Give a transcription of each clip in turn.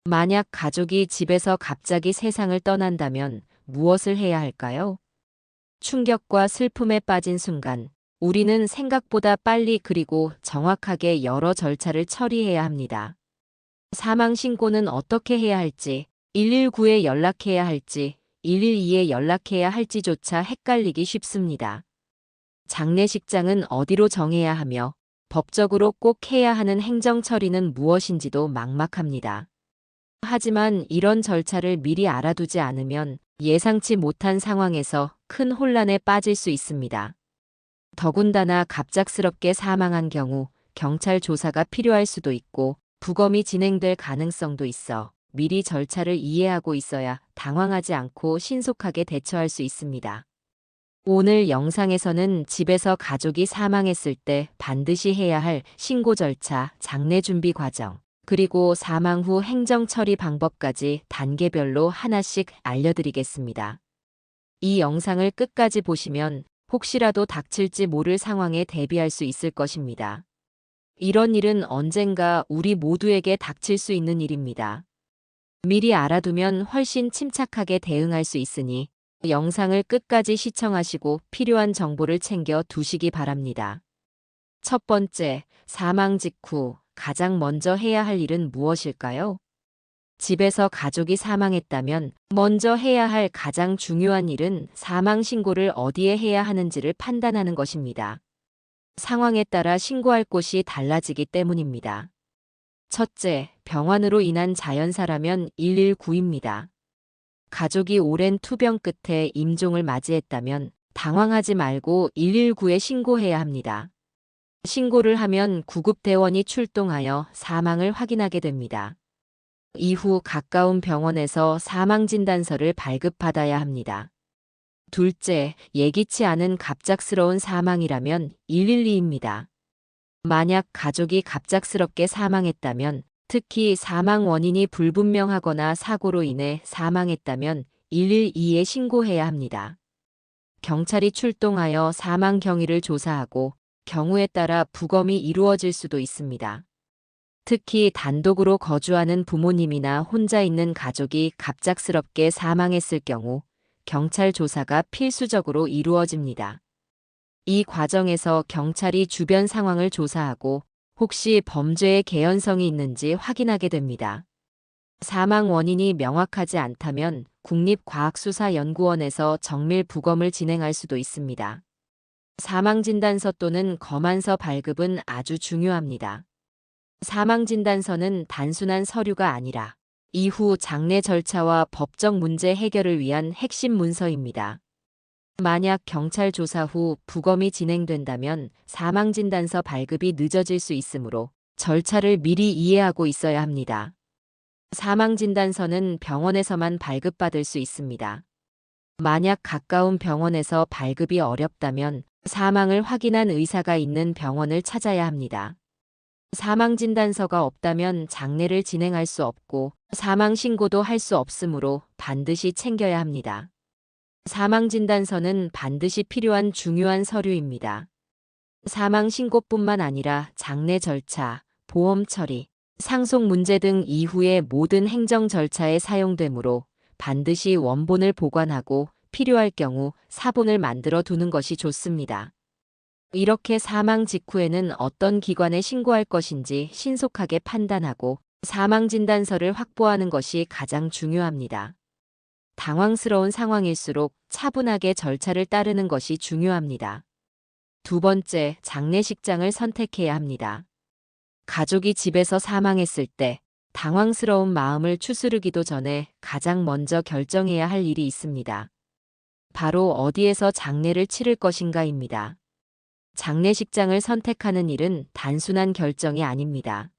만약 가족이 집에서 갑자기 세상을 떠난다면 무엇을 해야 할까요? 충격과 슬픔에 빠진 순간, 우리는 생각보다 빨리 그리고 정확하게 여러 절차를 처리해야 합니다. 사망 신고는 어떻게 해야 할지, 119에 연락해야 할지, 112에 연락해야 할지조차 헷갈리기 쉽습니다. 장례식장은 어디로 정해야 하며, 법적으로 꼭 해야 하는 행정 처리는 무엇인지도 막막합니다. 하지만 이런 절차를 미리 알아두지 않으면 예상치 못한 상황에서 큰 혼란에 빠질 수 있습니다. 더군다나 갑작스럽게 사망한 경우 경찰 조사가 필요할 수도 있고 부검이 진행될 가능성도 있어 미리 절차를 이해하고 있어야 당황하지 않고 신속하게 대처할 수 있습니다. 오늘 영상에서는 집에서 가족이 사망했을 때 반드시 해야 할 신고 절차, 장례 준비 과정, 그리고 사망 후 행정 처리 방법까지 단계별로 하나씩 알려드리겠습니다. 이 영상을 끝까지 보시면 혹시라도 닥칠지 모를 상황에 대비할 수 있을 것입니다. 이런 일은 언젠가 우리 모두에게 닥칠 수 있는 일입니다. 미리 알아두면 훨씬 침착하게 대응할 수 있으니 영상을 끝까지 시청하시고 필요한 정보를 챙겨 두시기 바랍니다. 첫 번째, 사망 직후 가장 먼저 해야 할 일은 무엇일까요? 집에서 가족이 사망했다면 먼저 해야 할 가장 중요한 일은 사망 신고를 어디에 해야 하는지를 판단하는 것입니다. 상황에 따라 신고할 곳이 달라지기 때문입니다. 첫째, 병환으로 인한 자연사라면 119입니다. 가족이 오랜 투병 끝에 임종을 맞이했다면 당황하지 말고 119에 신고해야 합니다. 신고를 하면 구급대원이 출동하여 사망을 확인하게 됩니다. 이후 가까운 병원에서 사망진단서를 발급받아야 합니다. 둘째, 예기치 않은 갑작스러운 사망이라면 112입니다. 만약 가족이 갑작스럽게 사망했다면, 특히 사망 원인이 불분명하거나 사고로 인해 사망했다면 112에 신고해야 합니다. 경찰이 출동하여 사망 경위를 조사하고 경우에 따라 부검이 이루어질 수도 있습니다. 특히 단독으로 거주하는 부모님이나 혼자 있는 가족이 갑작스럽게 사망했을 경우 경찰 조사가 필수적으로 이루어집니다. 이 과정에서 경찰이 주변 상황을 조사하고 혹시 범죄의 개연성이 있는지 확인하게 됩니다. 사망 원인이 명확하지 않다면 국립과학수사연구원에서 정밀 부검을 진행할 수도 있습니다. 사망진단서 또는 검안서 발급은 아주 중요합니다. 사망진단서는 단순한 서류가 아니라 이후 장례 절차와 법적 문제 해결을 위한 핵심 문서입니다. 만약 경찰 조사 후 부검이 진행된다면 사망진단서 발급이 늦어질 수 있으므로 절차를 미리 이해하고 있어야 합니다. 사망진단서는 병원에서만 발급받을 수 있습니다. 만약 가까운 병원에서 발급이 어렵다면 사망을 확인한 의사가 있는 병원을 찾아야 합니다. 사망진단서가 없다면 장례를 진행할 수 없고 사망신고도 할 수 없으므로 반드시 챙겨야 합니다. 사망진단서는 반드시 필요한 중요한 서류입니다. 사망신고뿐만 아니라 장례 절차, 보험 처리, 상속 문제 등 이후의 모든 행정 절차에 사용되므로 반드시 원본을 보관하고 필요할 경우 사본을 만들어 두는 것이 좋습니다. 이렇게 사망 직후에는 어떤 기관에 신고할 것인지 신속하게 판단하고 사망진단서를 확보하는 것이 가장 중요합니다. 당황스러운 상황일수록 차분하게 절차를 따르는 것이 중요합니다. 두 번째, 장례식장을 선택해야 합니다. 가족이 집에서 사망했을 때 당황스러운 마음을 추스르기도 전에 가장 먼저 결정해야 할 일이 있습니다. 바로 어디에서 장례를 치를 것인가입니다. 장례식장을 선택하는 일은 단순한 결정이 아닙니다.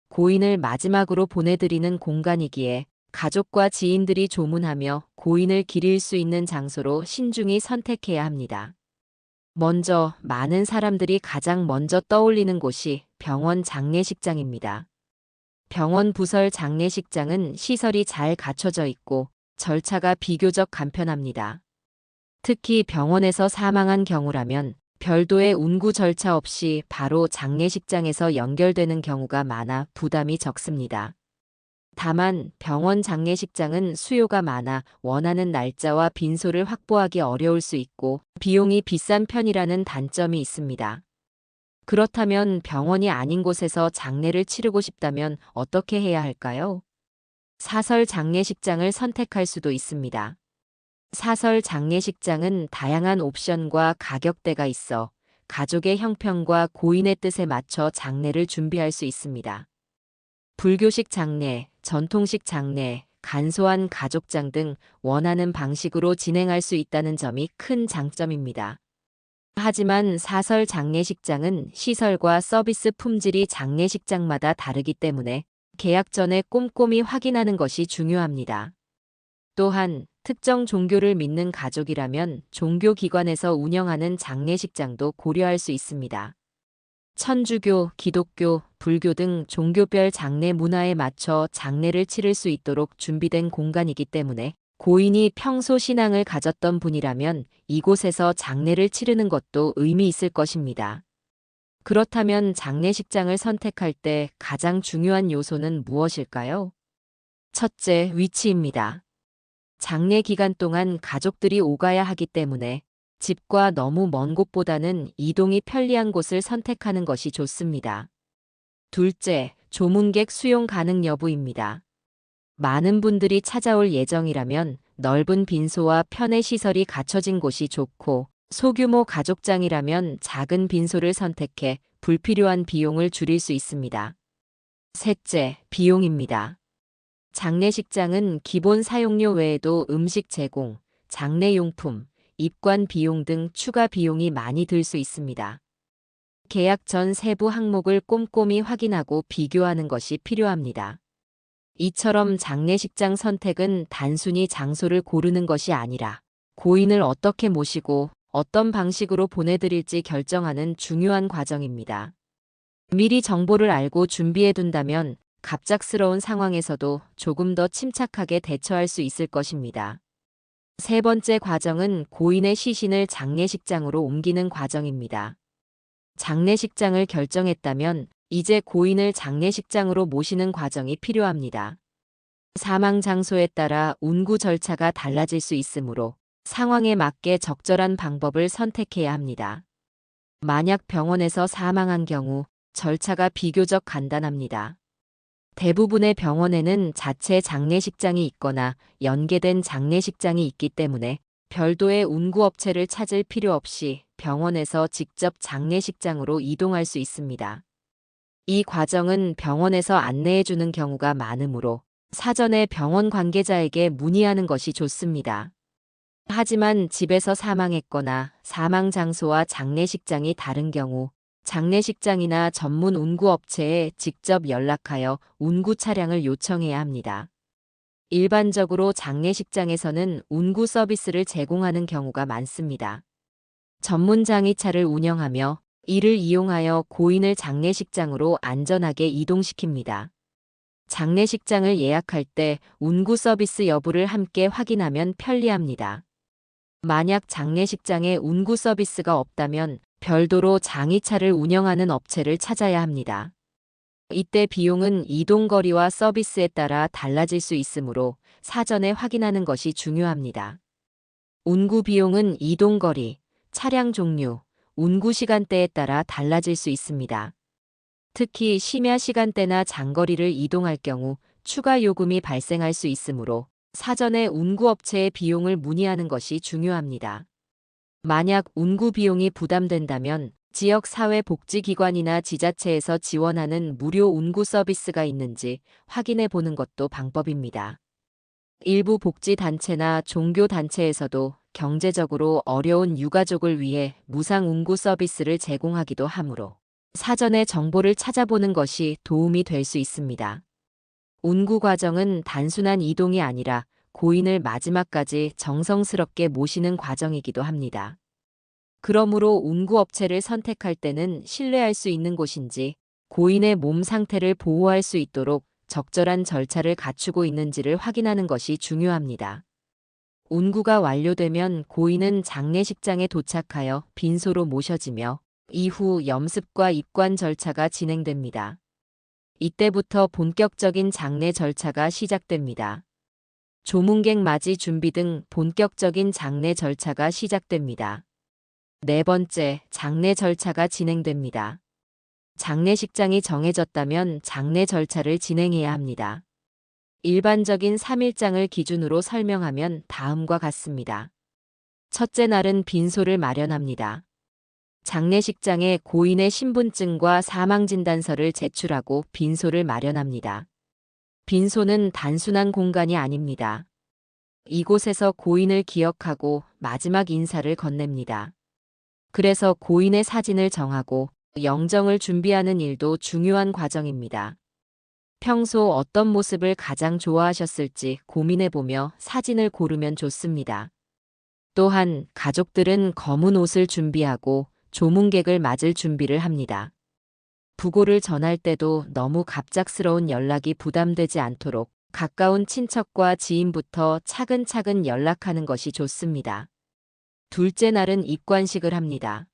고인을 마지막으로 보내드리는 공간이기에 가족과 지인들이 조문하며 고인을 기릴 수 있는 장소로 신중히 선택해야 합니다. 먼저 많은 사람들이 가장 먼저 떠올리는 곳이 병원 장례식장입니다. 병원 부설 장례식장은 시설이 잘 갖춰져 있고 절차가 비교적 간편합니다. 특히 병원에서 사망한 경우라면 별도의 운구 절차 없이 바로 장례식장에서 연결되는 경우가 많아 부담이 적습니다. 다만 병원 장례식장은 수요가 많아 원하는 날짜와 빈소를 확보하기 어려울 수 있고 비용이 비싼 편이라는 단점이 있습니다. 그렇다면 병원이 아닌 곳에서 장례를 치르고 싶다면 어떻게 해야 할까요? 사설 장례식장을 선택할 수도 있습니다. 사설 장례식장은 다양한 옵션과 가격대가 있어 가족의 형편과 고인의 뜻에 맞춰 장례를 준비할 수 있습니다. 불교식 장례, 전통식 장례, 간소한 가족장 등 원하는 방식으로 진행할 수 있다는 점이 큰 장점입니다. 하지만 사설 장례식장은 시설과 서비스 품질이 장례식장마다 다르기 때문에 계약 전에 꼼꼼히 확인하는 것이 중요합니다. 또한 특정 종교를 믿는 가족이라면 종교기관에서 운영하는 장례식장도 고려할 수 있습니다. 천주교, 기독교, 불교 등 종교별 장례 문화에 맞춰 장례를 치를 수 있도록 준비된 공간이기 때문에 고인이 평소 신앙을 가졌던 분이라면 이곳에서 장례를 치르는 것도 의미 있을 것입니다. 그렇다면 장례식장을 선택할 때 가장 중요한 요소는 무엇일까요? 첫째, 위치입니다. 장례 기간 동안 가족들이 오가야 하기 때문에 집과 너무 먼 곳보다는 이동이 편리한 곳을 선택하는 것이 좋습니다. 둘째, 조문객 수용 가능 여부입니다. 많은 분들이 찾아올 예정이라면 넓은 빈소와 편의 시설이 갖춰진 곳이 좋고 소규모 가족장이라면 작은 빈소를 선택해 불필요한 비용을 줄일 수 있습니다. 셋째, 비용입니다. 장례식장은 기본 사용료 외에도 음식 제공, 장례용품, 입관 비용 등 추가 비용이 많이 들 수 있습니다. 계약 전 세부 항목을 꼼꼼히 확인하고 비교하는 것이 필요합니다. 이처럼 장례식장 선택은 단순히 장소를 고르는 것이 아니라 고인을 어떻게 모시고 어떤 방식으로 보내드릴지 결정하는 중요한 과정입니다. 미리 정보를 알고 준비해둔다면 갑작스러운 상황에서도 조금 더 침착하게 대처할 수 있을 것입니다. 세 번째 과정은 고인의 시신을 장례식장으로 옮기는 과정입니다. 장례식장을 결정했다면 이제 고인을 장례식장으로 모시는 과정이 필요합니다. 사망 장소에 따라 운구 절차가 달라질 수 있으므로 상황에 맞게 적절한 방법을 선택해야 합니다. 만약 병원에서 사망한 경우 절차가 비교적 간단합니다. 대부분의 병원에는 자체 장례식장이 있거나 연계된 장례식장이 있기 때문에 별도의 운구업체를 찾을 필요 없이 병원에서 직접 장례식장으로 이동할 수 있습니다. 이 과정은 병원에서 안내해주는 경우가 많으므로 사전에 병원 관계자에게 문의하는 것이 좋습니다. 하지만 집에서 사망했거나 사망 장소와 장례식장이 다른 경우 장례식장이나 전문 운구업체에 직접 연락하여 운구 차량을 요청해야 합니다. 일반적으로 장례식장에서는 운구 서비스를 제공하는 경우가 많습니다. 전문 장의차를 운영하며 이를 이용하여 고인을 장례식장으로 안전하게 이동시킵니다. 장례식장을 예약할 때 운구 서비스 여부를 함께 확인하면 편리합니다. 만약 장례식장에 운구 서비스가 없다면 별도로 장의차를 운영하는 업체를 찾아야 합니다. 이때 비용은 이동거리와 서비스에 따라 달라질 수 있으므로 사전에 확인하는 것이 중요합니다. 운구 비용은 이동거리, 차량 종류, 운구 시간대에 따라 달라질 수 있습니다. 특히 심야 시간대나 장거리를 이동할 경우 추가 요금이 발생할 수 있으므로 사전에 운구업체의 비용을 문의하는 것이 중요합니다. 만약 운구 비용이 부담된다면 지역사회복지기관이나 지자체에서 지원하는 무료 운구 서비스가 있는지 확인해 보는 것도 방법입니다. 일부 복지단체나 종교단체에서도 경제적으로 어려운 유가족을 위해 무상 운구 서비스를 제공하기도 하므로 사전에 정보를 찾아보는 것이 도움이 될 수 있습니다. 운구 과정은 단순한 이동이 아니라 고인을 마지막까지 정성스럽게 모시는 과정이기도 합니다. 그러므로 운구업체를 선택할 때는 신뢰할 수 있는 곳인지 고인의 몸 상태를 보호할 수 있도록 적절한 절차를 갖추고 있는지를 확인하는 것이 중요합니다. 운구가 완료되면 고인은 장례식장에 도착하여 빈소로 모셔지며 이후 염습과 입관 절차가 진행됩니다. 이때부터 본격적인 장례 절차가 시작됩니다. 조문객 맞이 준비 등 본격적인 장례 절차가 시작됩니다. 네 번째, 장례 절차가 진행됩니다. 장례식장이 정해졌다면 장례 절차를 진행해야 합니다. 일반적인 3일장을 기준으로 설명하면 다음과 같습니다. 첫째 날은 빈소를 마련합니다. 장례식장에 고인의 신분증과 사망진단서를 제출하고 빈소를 마련합니다. 빈소는 단순한 공간이 아닙니다. 이곳에서 고인을 기억하고 마지막 인사를 건넵니다. 그래서 고인의 사진을 정하고 영정을 준비하는 일도 중요한 과정입니다. 평소 어떤 모습을 가장 좋아하셨을지 고민해보며 사진을 고르면 좋습니다. 또한 가족들은 검은 옷을 준비하고 조문객을 맞을 준비를 합니다. 부고를 전할 때도 너무 갑작스러운 연락이 부담되지 않도록 가까운 친척과 지인부터 차근차근 연락하는 것이 좋습니다. 둘째 날은 입관식을 합니다.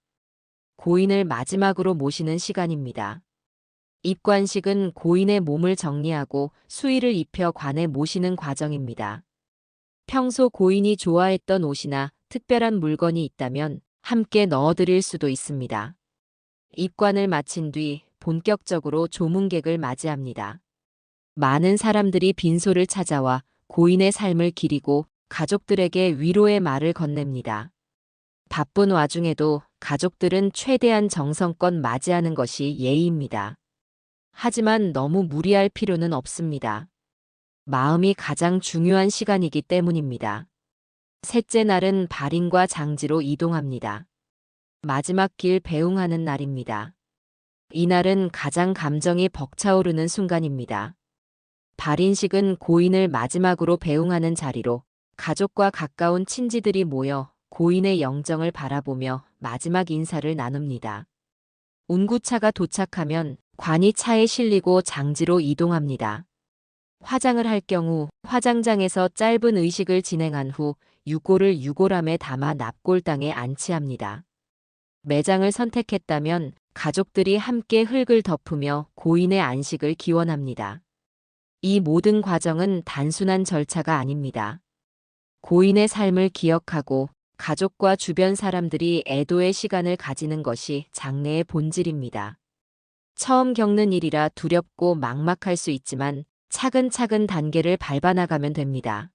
고인을 마지막으로 모시는 시간입니다. 입관식은 고인의 몸을 정리하고 수의를 입혀 관에 모시는 과정입니다. 평소 고인이 좋아했던 옷이나 특별한 물건이 있다면 함께 넣어드릴 수도 있습니다. 입관을 마친 뒤 본격적으로 조문객을 맞이합니다. 많은 사람들이 빈소를 찾아와 고인의 삶을 기리고 가족들에게 위로의 말을 건넵니다. 바쁜 와중에도 가족들은 최대한 정성껏 맞이하는 것이 예의입니다. 하지만 너무 무리할 필요는 없습니다. 마음이 가장 중요한 시간이기 때문입니다. 셋째 날은 발인과 장지로 이동합니다. 마지막 길 배웅하는 날입니다. 이날은 가장 감정이 벅차오르는 순간입니다. 발인식은 고인을 마지막으로 배웅하는 자리로 가족과 가까운 친지들이 모여 고인의 영정을 바라보며 마지막 인사를 나눕니다. 운구차가 도착하면 관이 차에 실리고 장지로 이동합니다. 화장을 할 경우 화장장에서 짧은 의식을 진행한 후 유골을 유골함에 담아 납골당에 안치합니다. 매장을 선택했다면 가족들이 함께 흙을 덮으며 고인의 안식을 기원합니다. 이 모든 과정은 단순한 절차가 아닙니다. 고인의 삶을 기억하고 가족과 주변 사람들이 애도의 시간을 가지는 것이 장례의 본질입니다. 처음 겪는 일이라 두렵고 막막할 수 있지만 차근차근 단계를 밟아나가면 됩니다.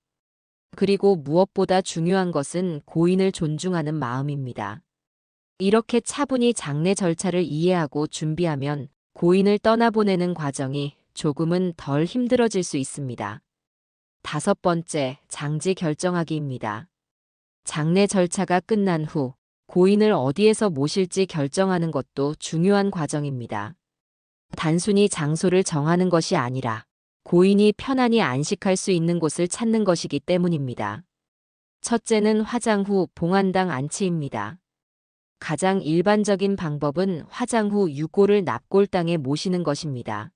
그리고 무엇보다 중요한 것은 고인을 존중하는 마음입니다. 이렇게 차분히 장례 절차를 이해하고 준비하면 고인을 떠나보내는 과정이 조금은 덜 힘들어질 수 있습니다. 다섯 번째, 장지 결정하기입니다. 장례 절차가 끝난 후 고인을 어디에서 모실지 결정하는 것도 중요한 과정입니다. 단순히 장소를 정하는 것이 아니라 고인이 편안히 안식할 수 있는 곳을 찾는 것이기 때문입니다. 첫째는 화장 후 봉안당 안치입니다. 가장 일반적인 방법은 화장 후 유골을 납골당에 모시는 것입니다.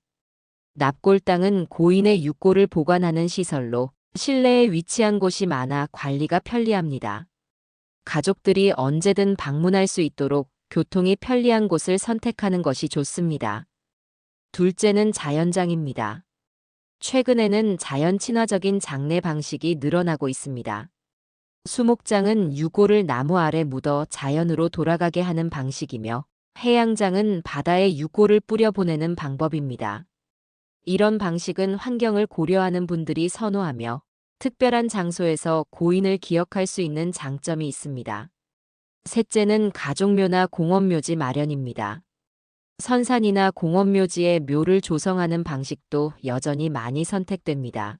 납골당은 고인의 유골을 보관하는 시설로 실내에 위치한 곳이 많아 관리가 편리합니다. 가족들이 언제든 방문할 수 있도록 교통이 편리한 곳을 선택하는 것이 좋습니다. 둘째는 자연장입니다. 최근에는 자연 친화적인 장례 방식이 늘어나고 있습니다. 수목장은 유골을 나무 아래 묻어 자연으로 돌아가게 하는 방식이며 해양장은 바다에 유골을 뿌려 보내는 방법입니다. 이런 방식은 환경을 고려하는 분들이 선호하며 특별한 장소에서 고인을 기억할 수 있는 장점이 있습니다. 셋째는 가족묘나 공원묘지 마련입니다. 선산이나 공원묘지에 묘를 조성하는 방식도 여전히 많이 선택됩니다.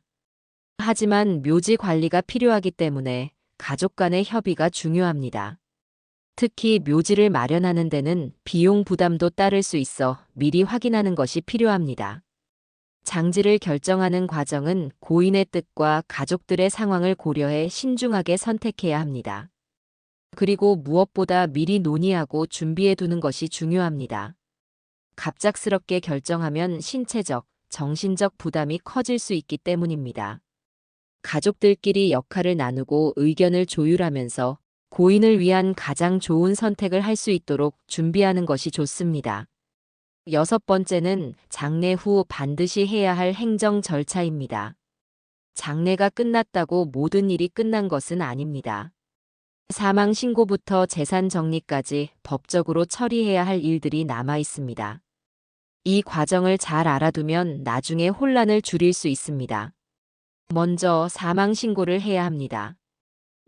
하지만 묘지 관리가 필요하기 때문에 가족 간의 협의가 중요합니다. 특히 묘지를 마련하는 데는 비용 부담도 따를 수 있어 미리 확인하는 것이 필요합니다. 장지를 결정하는 과정은 고인의 뜻과 가족들의 상황을 고려해 신중하게 선택해야 합니다. 그리고 무엇보다 미리 논의하고 준비해 두는 것이 중요합니다. 갑작스럽게 결정하면 신체적, 정신적 부담이 커질 수 있기 때문입니다. 가족들끼리 역할을 나누고 의견을 조율하면서 고인을 위한 가장 좋은 선택을 할 수 있도록 준비하는 것이 좋습니다. 여섯 번째는 장례 후 반드시 해야 할 행정 절차입니다. 장례가 끝났다고 모든 일이 끝난 것은 아닙니다. 사망 신고부터 재산 정리까지 법적으로 처리해야 할 일들이 남아 있습니다. 이 과정을 잘 알아두면 나중에 혼란을 줄일 수 있습니다. 먼저 사망 신고를 해야 합니다.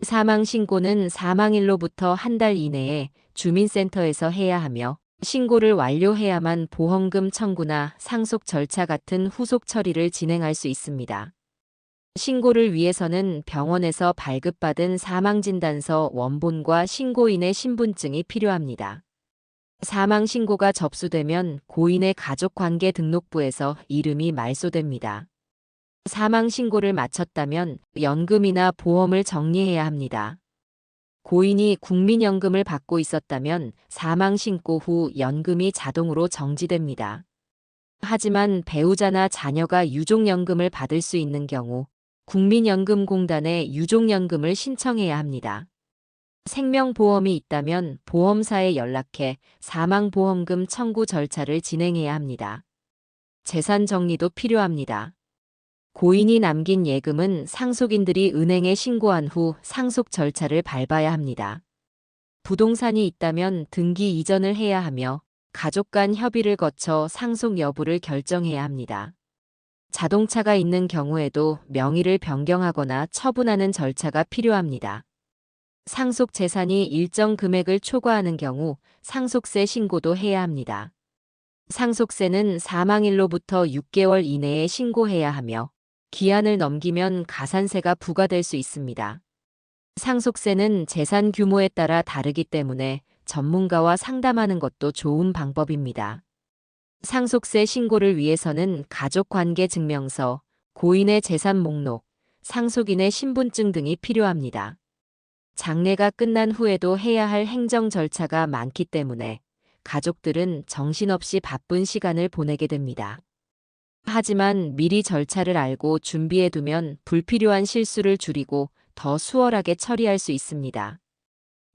사망 신고는 사망일로부터 한 달 이내에 주민센터에서 해야 하며 신고를 완료해야만 보험금 청구나 상속 절차 같은 후속 처리를 진행할 수 있습니다. 신고를 위해서는 병원에서 발급받은 사망진단서 원본과 신고인의 신분증이 필요합니다. 사망 신고가 접수되면 고인의 가족관계 등록부에서 이름이 말소됩니다. 사망 신고를 마쳤다면 연금이나 보험을 정리해야 합니다. 고인이 국민연금을 받고 있었다면 사망 신고 후 연금이 자동으로 정지됩니다. 하지만 배우자나 자녀가 유족연금을 받을 수 있는 경우 국민연금공단에 유족연금을 신청해야 합니다. 생명보험이 있다면 보험사에 연락해 사망보험금 청구 절차를 진행해야 합니다. 재산 정리도 필요합니다. 고인이 남긴 예금은 상속인들이 은행에 신고한 후 상속 절차를 밟아야 합니다. 부동산이 있다면 등기 이전을 해야 하며 가족 간 협의를 거쳐 상속 여부를 결정해야 합니다. 자동차가 있는 경우에도 명의를 변경하거나 처분하는 절차가 필요합니다. 상속 재산이 일정 금액을 초과하는 경우 상속세 신고도 해야 합니다. 상속세는 사망일로부터 6개월 이내에 신고해야 하며 기한을 넘기면 가산세가 부과될 수 있습니다. 상속세는 재산 규모에 따라 다르기 때문에 전문가와 상담하는 것도 좋은 방법입니다. 상속세 신고를 위해서는 가족관계증명서, 고인의 재산 목록, 상속인의 신분증 등이 필요합니다. 장례가 끝난 후에도 해야 할 행정 절차가 많기 때문에 가족들은 정신없이 바쁜 시간을 보내게 됩니다. 하지만 미리 절차를 알고 준비해두면 불필요한 실수를 줄이고 더 수월하게 처리할 수 있습니다.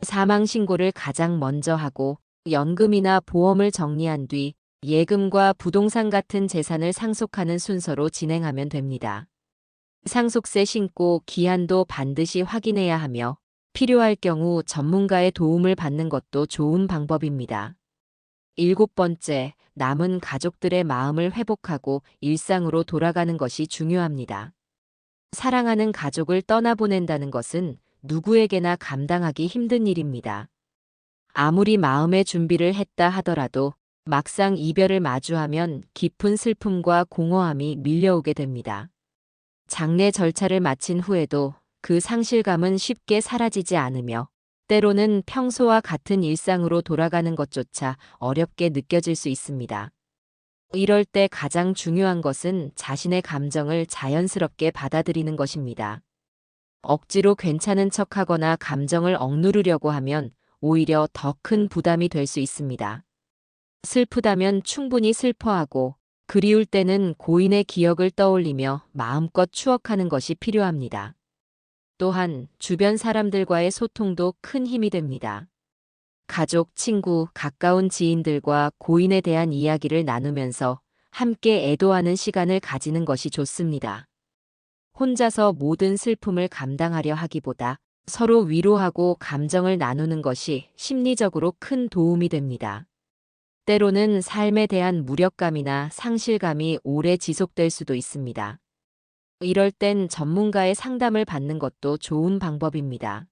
사망 신고를 가장 먼저 하고 연금이나 보험을 정리한 뒤 예금과 부동산 같은 재산을 상속하는 순서로 진행하면 됩니다. 상속세 신고 기한도 반드시 확인해야 하며 필요할 경우 전문가의 도움을 받는 것도 좋은 방법입니다. 일곱 번째, 남은 가족들의 마음을 회복하고 일상으로 돌아가는 것이 중요합니다. 사랑하는 가족을 떠나보낸다는 것은 누구에게나 감당하기 힘든 일입니다. 아무리 마음의 준비를 했다 하더라도 막상 이별을 마주하면 깊은 슬픔과 공허함이 밀려오게 됩니다. 장례 절차를 마친 후에도 그 상실감은 쉽게 사라지지 않으며 때로는 평소와 같은 일상으로 돌아가는 것조차 어렵게 느껴질 수 있습니다. 이럴 때 가장 중요한 것은 자신의 감정을 자연스럽게 받아들이는 것입니다. 억지로 괜찮은 척하거나 감정을 억누르려고 하면 오히려 더 큰 부담이 될 수 있습니다. 슬프다면 충분히 슬퍼하고 그리울 때는 고인의 기억을 떠올리며 마음껏 추억하는 것이 필요합니다. 또한 주변 사람들과의 소통도 큰 힘이 됩니다. 가족, 친구, 가까운 지인들과 고인에 대한 이야기를 나누면서 함께 애도하는 시간을 가지는 것이 좋습니다. 혼자서 모든 슬픔을 감당하려 하기보다 서로 위로하고 감정을 나누는 것이 심리적으로 큰 도움이 됩니다. 때로는 삶에 대한 무력감이나 상실감이 오래 지속될 수도 있습니다. 이럴 땐 전문가의 상담을 받는 것도 좋은 방법입니다.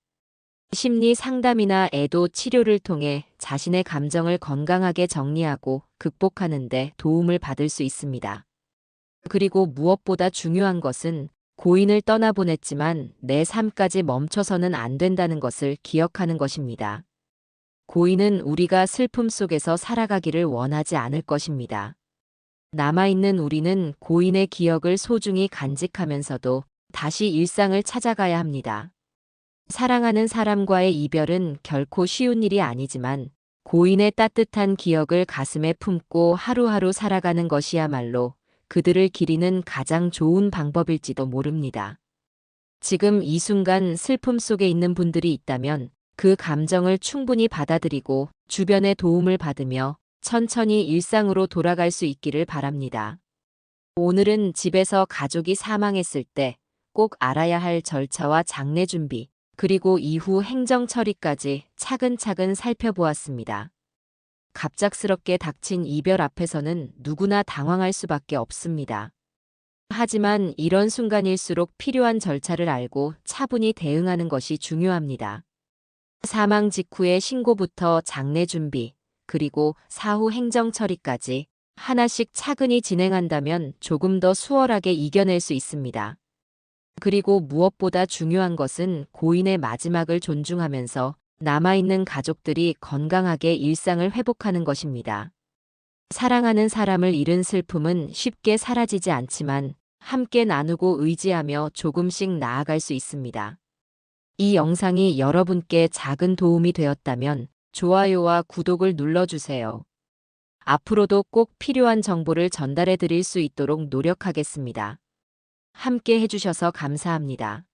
심리 상담이나 애도 치료를 통해 자신의 감정을 건강하게 정리하고 극복하는 데 도움을 받을 수 있습니다. 그리고 무엇보다 중요한 것은 고인을 떠나보냈지만 내 삶까지 멈춰서는 안 된다는 것을 기억하는 것입니다. 고인은 우리가 슬픔 속에서 살아가기를 원하지 않을 것입니다. 남아있는 우리는 고인의 기억을 소중히 간직하면서도 다시 일상을 찾아가야 합니다. 사랑하는 사람과의 이별은 결코 쉬운 일이 아니지만 고인의 따뜻한 기억을 가슴에 품고 하루하루 살아가는 것이야말로 그들을 기리는 가장 좋은 방법일지도 모릅니다. 지금 이 순간 슬픔 속에 있는 분들이 있다면 그 감정을 충분히 받아들이고 주변의 도움을 받으며 천천히 일상으로 돌아갈 수 있기를 바랍니다. 오늘은 집에서 가족이 사망했을 때 꼭 알아야 할 절차와 장례 준비, 그리고 이후 행정 처리까지 차근차근 살펴보았습니다. 갑작스럽게 닥친 이별 앞에서는 누구나 당황할 수밖에 없습니다. 하지만 이런 순간일수록 필요한 절차를 알고 차분히 대응하는 것이 중요합니다. 사망 직후의 신고부터 장례 준비, 그리고 사후 행정 처리까지 하나씩 차근히 진행한다면 조금 더 수월하게 이겨낼 수 있습니다. 그리고 무엇보다 중요한 것은 고인의 마지막을 존중하면서 남아있는 가족들이 건강하게 일상을 회복하는 것입니다. 사랑하는 사람을 잃은 슬픔은 쉽게 사라지지 않지만 함께 나누고 의지하며 조금씩 나아갈 수 있습니다. 이 영상이 여러분께 작은 도움이 되었다면 좋아요와 구독을 눌러주세요. 앞으로도 꼭 필요한 정보를 전달해 드릴 수 있도록 노력하겠습니다. 함께 해주셔서 감사합니다.